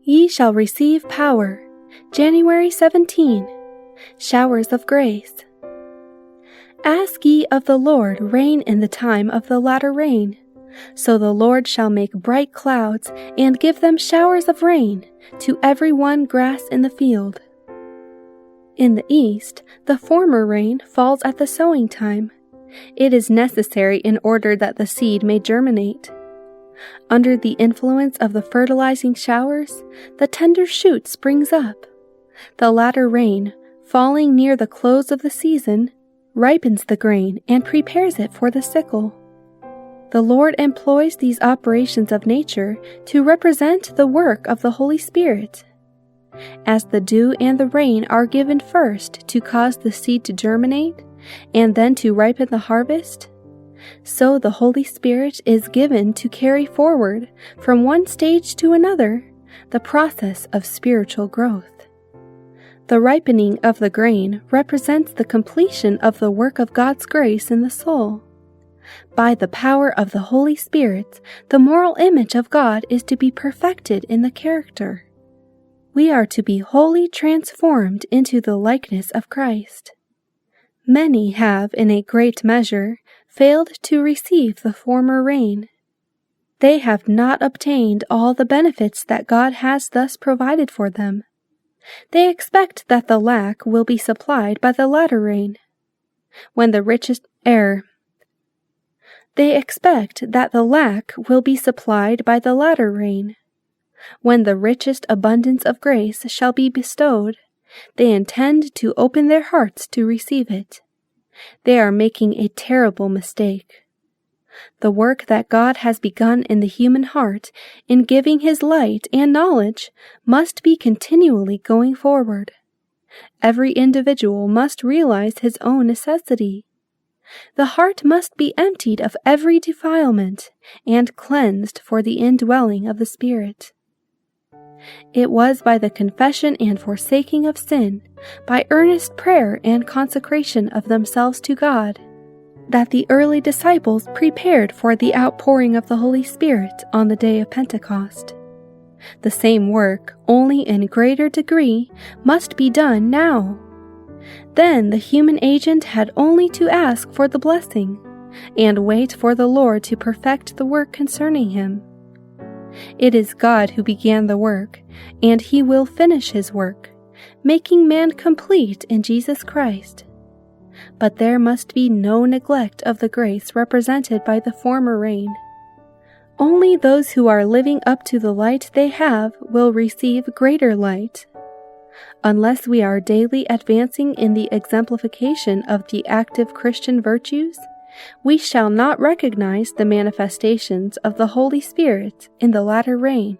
Ye shall receive power. January 17. Showers of grace. Ask ye of the Lord rain in the time of the latter rain. So the Lord shall make bright clouds, and give them showers of rain, to every one grass in the field. In the east, the former rain falls at the sowing time. It is necessary in order that the seed may germinate. Under the influence of the fertilizing showers, the tender shoot springs up. The latter rain, falling near the close of the season, ripens the grain and prepares it for the sickle. The Lord employs these operations of nature to represent the work of the Holy Spirit. As the dew and the rain are given first to cause the seed to germinate, and then to ripen the harvest, so the Holy Spirit is given to carry forward, from one stage to another, the process of spiritual growth. The ripening of the grain represents the completion of the work of God's grace in the soul. By the power of the Holy Spirit, the moral image of God is to be perfected in the character. We are to be wholly transformed into the likeness of Christ. Many have, in a great measure, failed to receive the former rain. They have not obtained all the benefits that God has thus provided for them. They expect that the lack will be supplied by the latter rain. When the richest They expect that the lack will be supplied by the latter rain. When the richest abundance of grace shall be bestowed, they intend to open their hearts to receive it. They are making a terrible mistake. The work that God has begun in the human heart in giving His light and knowledge must be continually going forward. Every individual must realize his own necessity. The heart must be emptied of every defilement and cleansed for the indwelling of the Spirit. It was by the confession and forsaking of sin, by earnest prayer and consecration of themselves to God, that the early disciples prepared for the outpouring of the Holy Spirit on the day of Pentecost. The same work, only in greater degree, must be done now. Then the human agent had only to ask for the blessing, and wait for the Lord to perfect the work concerning him. It is God who began the work, and He will finish His work, making man complete in Jesus Christ. But there must be no neglect of the grace represented by the former rain. Only those who are living up to the light they have will receive greater light. Unless we are daily advancing in the exemplification of the active Christian virtues, we shall not recognize the manifestations of the Holy Spirit in the latter rain.